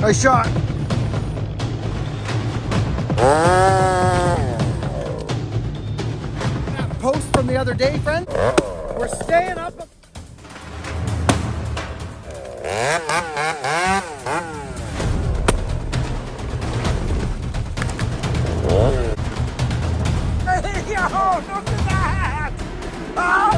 Nice shot. That post from the other day, friend. We're staying up. Yo, look at that! Oh,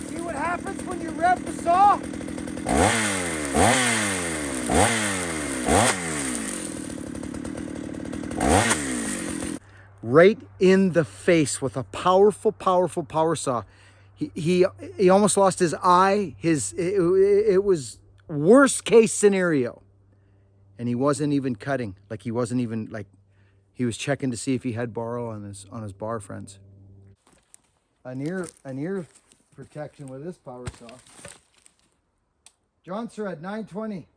see what happens when you rev the saw? Right in the face with a powerful power saw. He almost lost his eye. It was worst case scenario. And he wasn't even cutting. Like he wasn't even like he was checking to see if he had borrow on his bar, friends. An ear protection with this power saw. John Sir at 920.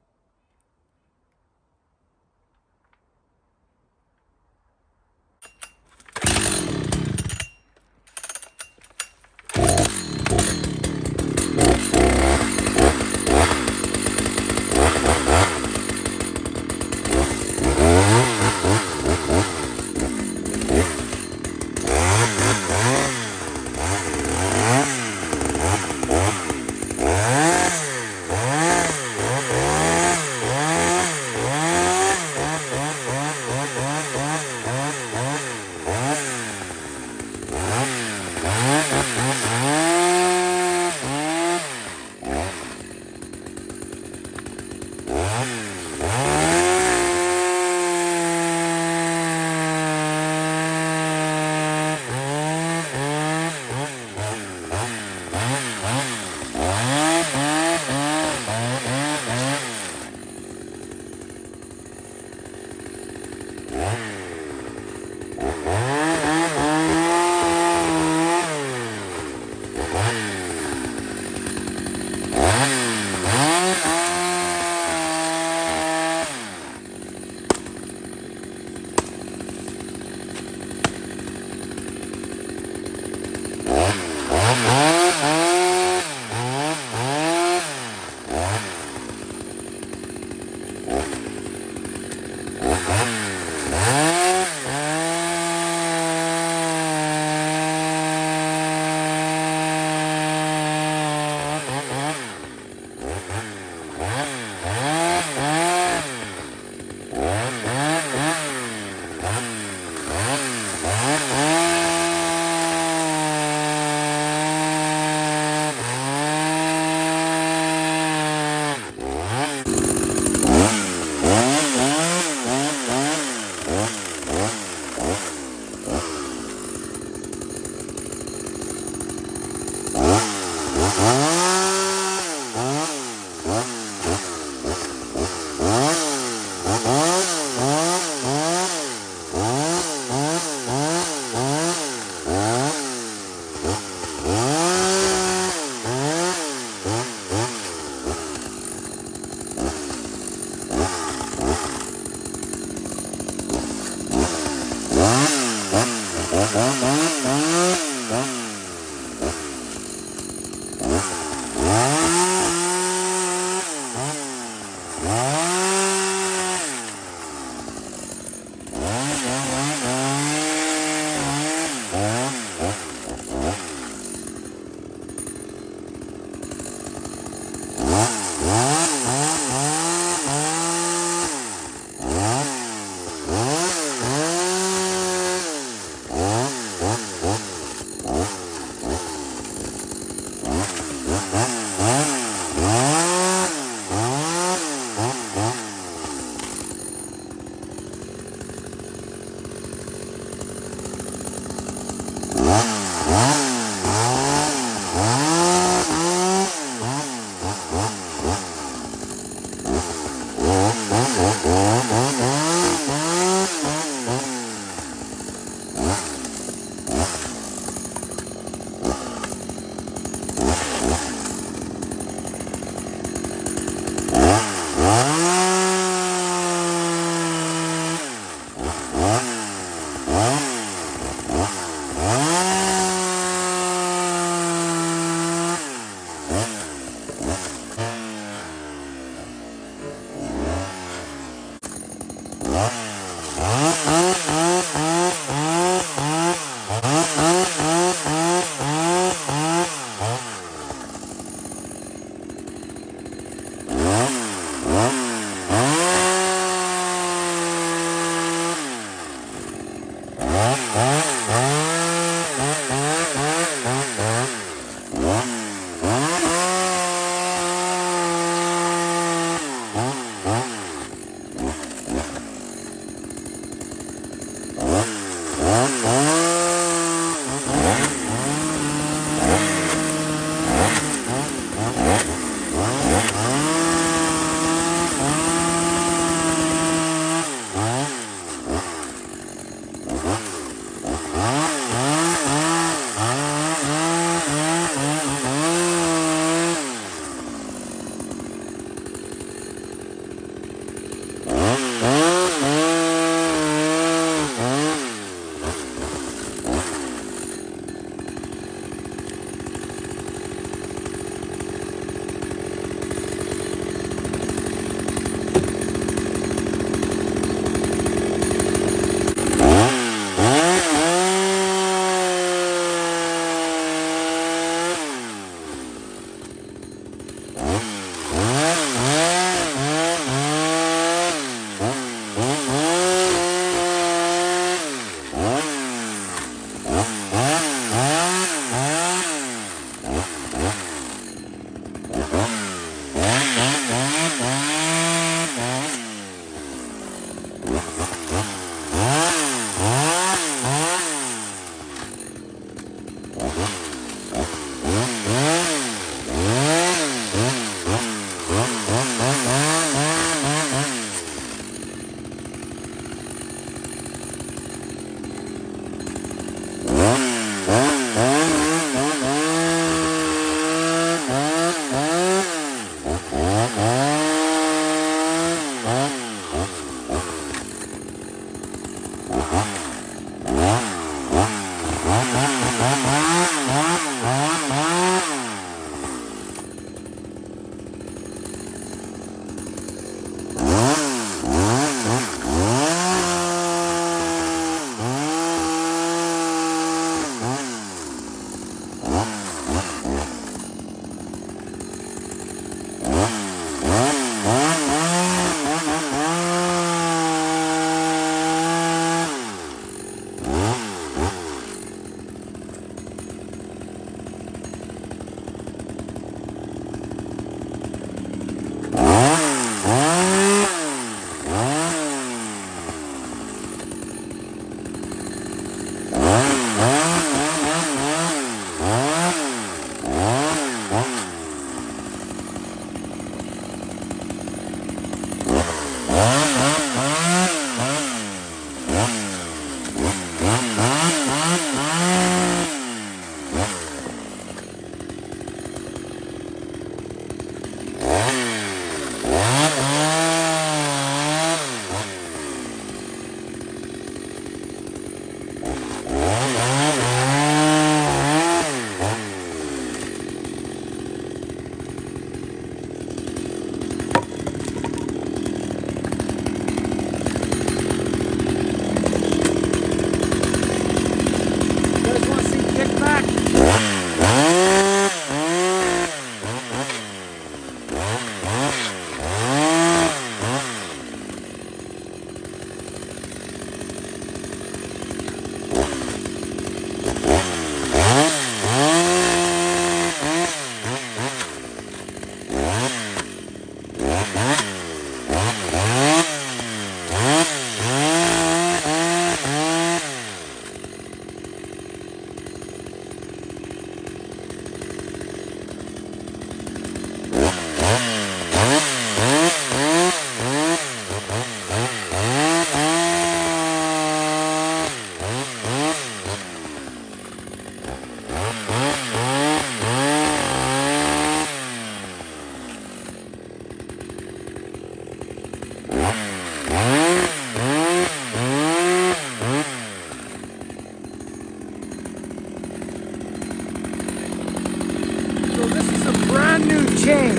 brand new chain.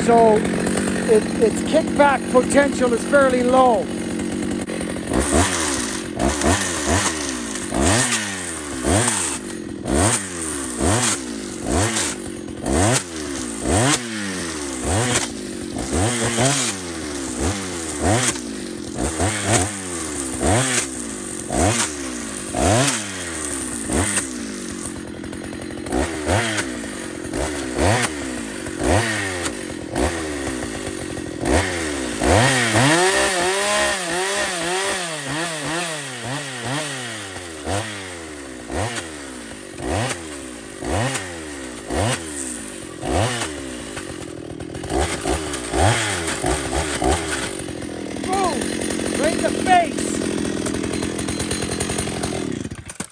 So its kickback potential is fairly low.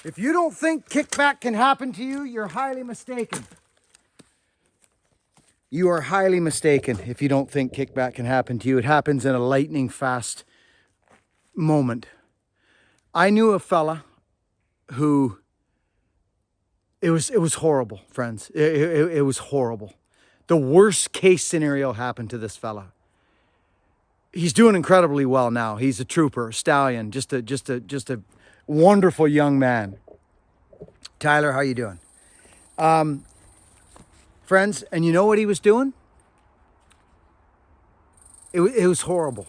If you don't think kickback can happen to you, you're highly mistaken. You are highly mistaken if you don't think kickback can happen to you. It happens in a lightning fast moment. I knew a fella who, it was horrible, friends. It was horrible. The worst case scenario happened to this fella. He's doing incredibly well now. He's a trooper, a stallion, just a wonderful young man. Tyler, how you doing? Friends, and you know what he was doing? It was horrible.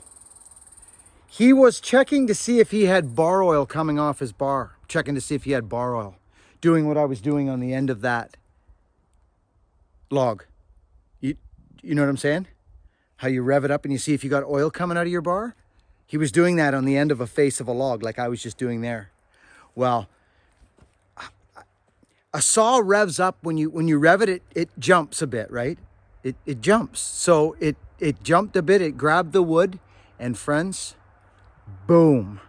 He was checking to see if he had bar oil coming off his bar. Checking to see if he had bar oil. Doing what I was doing on the end of that log. You know what I'm saying? How you rev it up and you see if you got oil coming out of your bar? He was doing that on the end of a face of a log like I was just doing there. Well, a saw revs up when you rev it, it jumps a bit, right? It jumps. So it jumped a bit, it grabbed the wood, and friends, boom.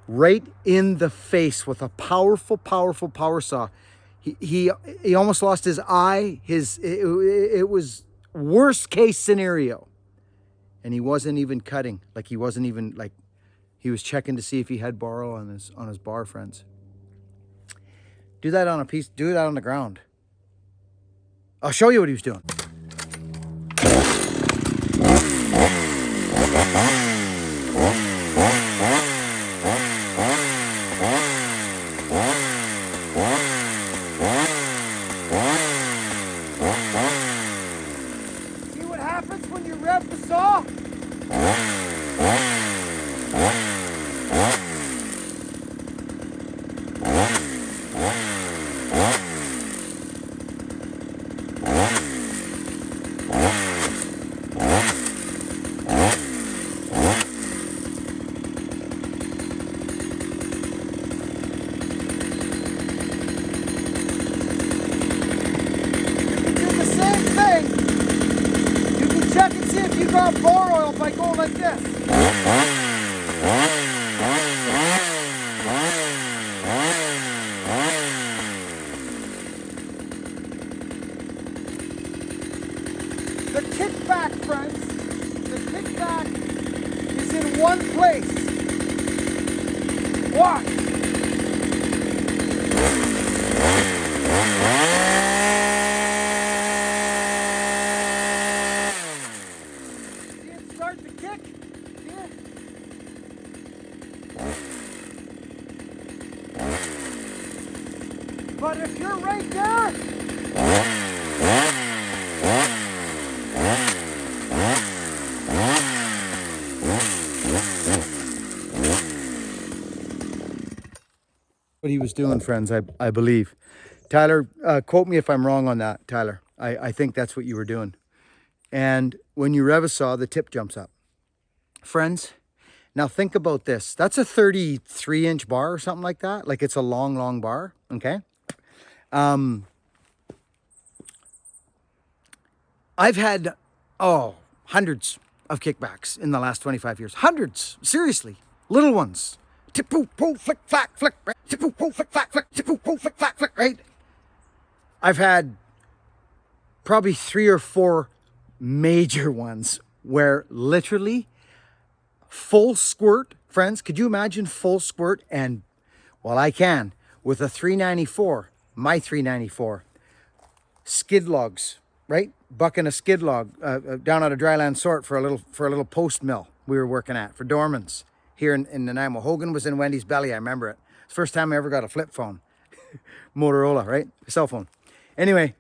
Right in the face with a powerful power saw. He almost lost his eye. It was worst case scenario. And he wasn't even cutting. Like he wasn't even like, he was checking to see if he had bar oil on his bar, friends. Do that on a piece, do that on the ground. I'll show you what he was doing. See what happens when you rev the saw? Check and see if you got bar oil by going like this. The kickback, friends, the kickback is in one place. Watch. Start to kick. See it? But if you're right there, what he was doing, friends, I believe. Tyler, quote me if I'm wrong on that, Tyler. I think that's what you were doing. And when you rev a saw, the tip jumps up. Friends, now think about this. That's a 33-inch bar or something like that. Like it's a long bar, okay? I've had, hundreds of kickbacks in the last 25 years. Hundreds, seriously. Little ones. Tip, poo, poo, flick, flack, flick, right? Tip, poo, poo, flick, flack, flick, tip, poo, poo, flick, flack, flick, right? I've had probably 3 or 4 major ones where literally full squirt, friends, could you imagine full squirt? And well, I can with a 394, my 394 skid logs right? Bucking a skid log down at a dryland sort for a little post mill we were working at for Dormans here in Nanaimo. Hogan was in Wendy's belly. I remember it. It's the first time I ever got a flip phone, Motorola, right? Cell phone. Anyway,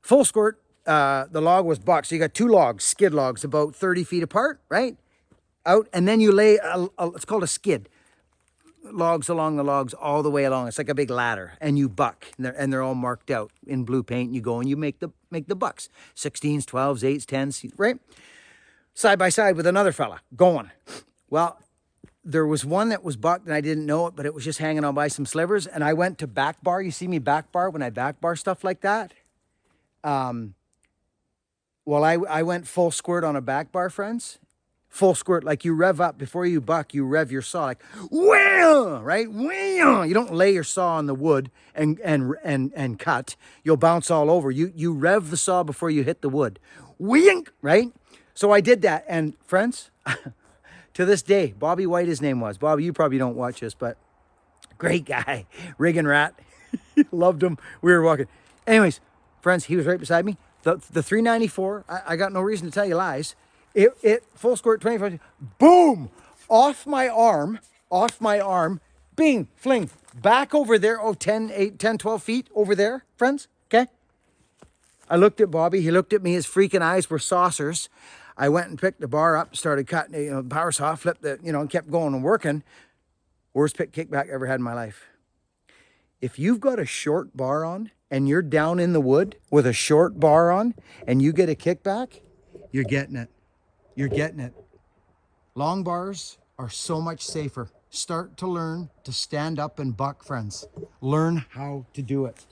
full squirt. The log was bucked. So you got 2 logs, skid logs, about 30 feet apart, right? Out, and then you lay it's called a skid. Logs along the logs all the way along. It's like a big ladder, and you buck, and they're all marked out in blue paint. And you go and you make the bucks, 16s, 12s, 8s, 10s, right? Side by side with another fella going. Well, there was one that was bucked, and I didn't know it, but it was just hanging on by some slivers. And I went to back bar. You see me back bar when I back bar stuff like that. Well, I went full squirt on a back bar, friends. Full squirt, like you rev up before you buck, you rev your saw like wham, right? Wham. You don't lay your saw on the wood and cut. You'll bounce all over. You rev the saw before you hit the wood. Wink, right? So I did that, and friends, to this day, Bobby White, his name was. Bobby, you probably don't watch this, but great guy, rigging rat. Loved him. We were walking. Anyways, friends, he was right beside me. The 394, I got no reason to tell you lies. It full squirt, 25, boom, off my arm, bing, fling, back over there, 10, 12 feet over there, friends, okay? I looked at Bobby, he looked at me, his freaking eyes were saucers. I went and picked the bar up, started cutting, power saw, flipped it, and kept going and working. Worst kickback I ever had in my life. If you've got a short bar on and you're down in the wood with a short bar on and you get a kickback, you're getting it. You're getting it. Long bars are so much safer. Start to learn to stand up and buck, friends. Learn how to do it.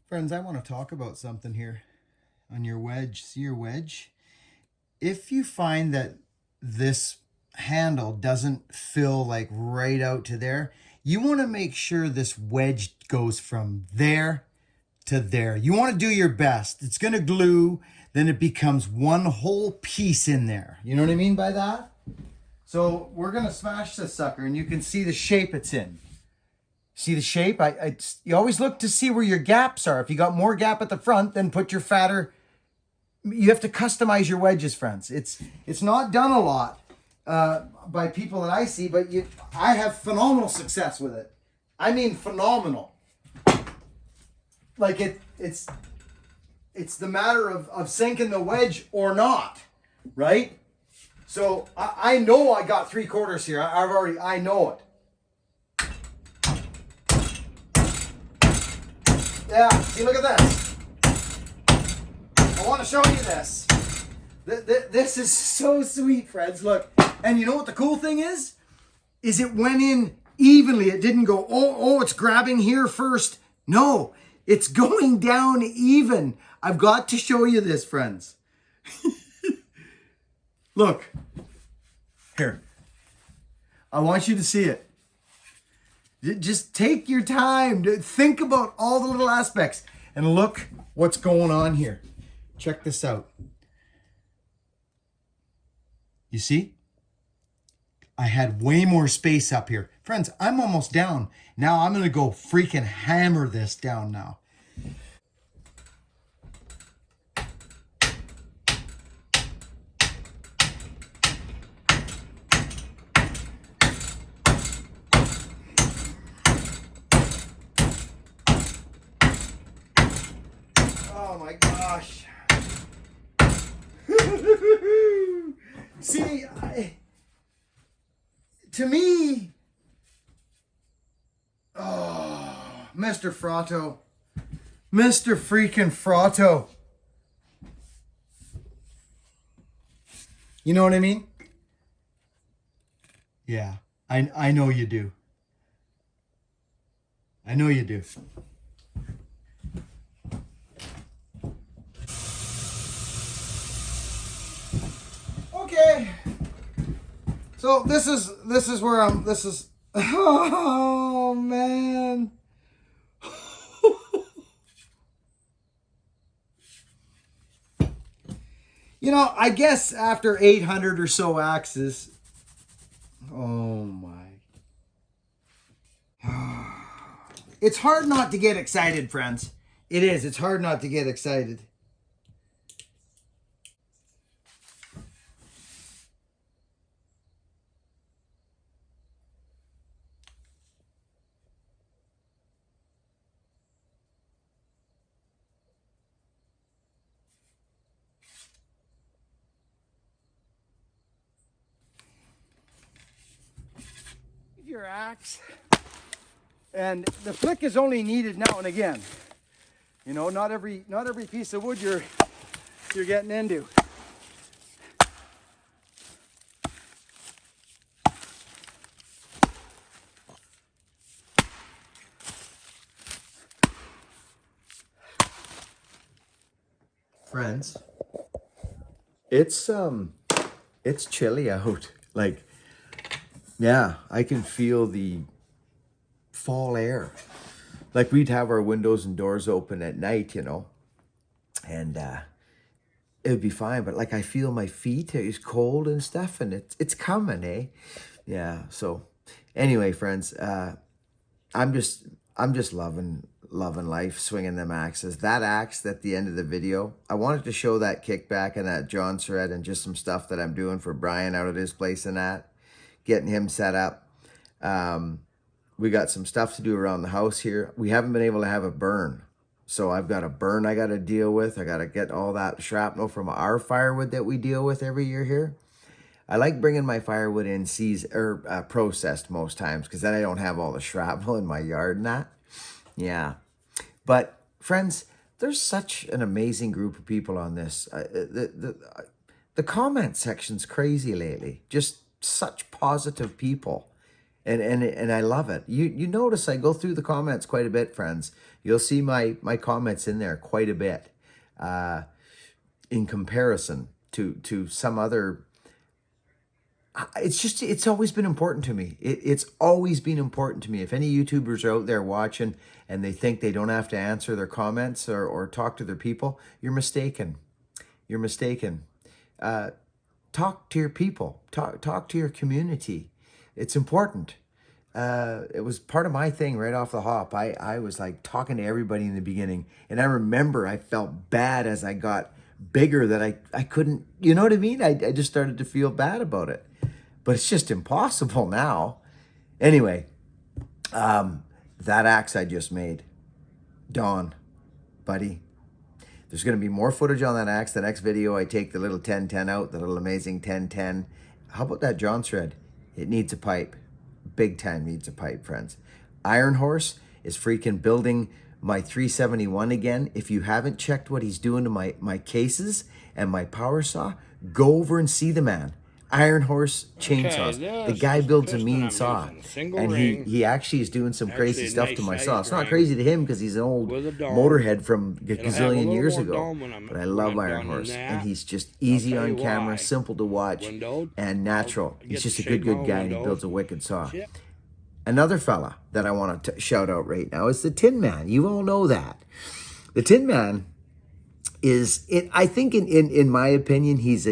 Friends, I want to talk about something here on your wedge. See your wedge? If you find that this handle doesn't fill like right out to there, you want to make sure this wedge goes from there to there. You want to do your best. It's going to glue, then it becomes one whole piece in there. You know what I mean by that? So we're going to smash this sucker, and you can see the shape it's in. See the shape? You always look to see where your gaps are. If you got more gap at the front, then put your fatter. You have to customize your wedges, friends. It's not done a lot by people that I see, but I have phenomenal success with it. I mean phenomenal. Like it's the matter of sinking the wedge or not, right? So I know I got 3/4 here. I know it. Yeah, see, look at this. I want to show you this. This is so sweet, friends. Look, and you know what the cool thing is? Is it went in evenly. It didn't go, it's grabbing here first. No, it's going down even. I've got to show you this, friends. Look. Here. I want you to see it. Just take your time to think about all the little aspects and look what's going on here. Check this out. You see? I had way more space up here. Friends, I'm almost down. Now I'm going to go freaking hammer this down now. Oh my gosh. See, to me, Mr. Fratto, Mr. freaking Frotto. You know what I mean? Yeah, I know you do. I know you do. Okay. So this is where this is oh man. You know, I guess after 800 or so axes. Oh my. It's hard not to get excited, friends. It is. It's hard not to get excited. Your axe. And the flick is only needed now and again. You know, not every piece of wood you're getting into. Friends, it's chilly out. Like, yeah, I can feel the fall air. Like, we'd have our windows and doors open at night, you know, and it would be fine. But like, I feel my feet is cold and stuff, and it's coming, eh? Yeah. So, anyway, friends, I'm just loving life, swinging them axes. That axe at the end of the video, I wanted to show that kickback and that John thread and just some stuff that I'm doing for Brian out at his place and that, getting him set up. We got some stuff to do around the house here. We haven't been able to have a burn. So I've got a burn I got to deal with. I got to get all that shrapnel from our firewood that we deal with every year here. I like bringing my firewood in processed most times, because then I don't have all the shrapnel in my yard and that. Yeah. But friends, there's such an amazing group of people on this. The comment section's crazy lately. Just such positive people. And I love it. You notice I go through the comments quite a bit, friends. You'll see my comments in there quite a bit. In comparison to some other. It's always been important to me. It's always been important to me. If any YouTubers are out there watching and they think they don't have to answer their comments or talk to their people, you're mistaken. You're mistaken. Talk to your people. Talk to your community. It's important. It was part of my thing right off the hop. I was like talking to everybody in the beginning. And I remember I felt bad as I got bigger that I couldn't, you know what I mean? I just started to feel bad about it. But it's just impossible now. Anyway, that axe I just made. Don, buddy, there's going to be more footage on that axe. The next video, I take the little 1010 out, the little amazing 1010. How about that John thread? It needs a pipe. Big time needs a pipe, friends. Iron Horse is freaking building my 371 again. If you haven't checked what he's doing to my cases and my power saw, go over and see the man. Iron Horse chainsaws. The guy builds a mean saw, and he actually is doing some crazy stuff to my saw. It's not crazy to him because he's an old motorhead from a gazillion years ago. But I love Iron Horse, and he's just easy on camera, simple to watch, and natural. He's just a good guy, and he builds a wicked saw. Another fella that I want to shout out right now is the Tin Man. You all know that. The Tin Man is, I think in my opinion, he's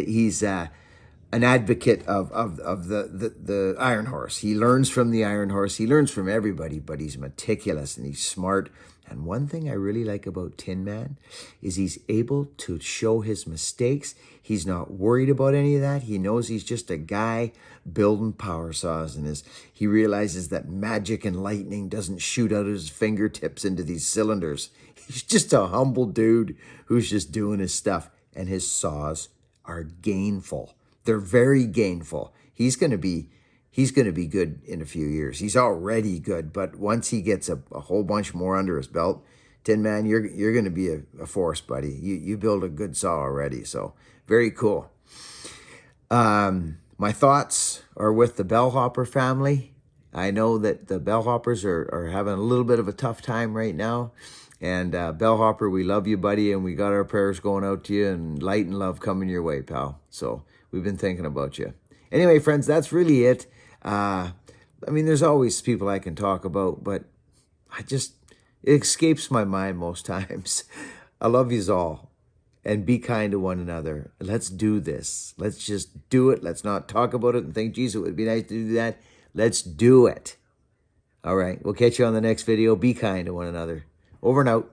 an advocate of the Iron Horse. He learns from the Iron Horse. He learns from everybody, but he's meticulous and he's smart. And one thing I really like about Tin Man is he's able to show his mistakes. He's not worried about any of that. He knows he's just a guy building power saws, and he realizes that magic and lightning doesn't shoot out of his fingertips into these cylinders. He's just a humble dude who's just doing his stuff, and his saws are gainful. They're very gainful. He's going to be good in a few years. He's already good, but once he gets a whole bunch more under his belt, Tin Man, you're going to be a force, buddy. You build a good saw already, so very cool. My thoughts are with the bellhopper family. I know that the bellhoppers are having a little bit of a tough time right now. And bellhopper, we love you, buddy, and we got our prayers going out to you, and light and love coming your way, pal. So we've been thinking about you. Anyway, friends, that's really it. I mean, there's always people I can talk about, but it escapes my mind most times. I love yous all, and be kind to one another. Let's do this. Let's just do it. Let's not talk about it and think, geez, it would be nice to do that. Let's do it. All right, we'll catch you on the next video. Be kind to one another. Over and out.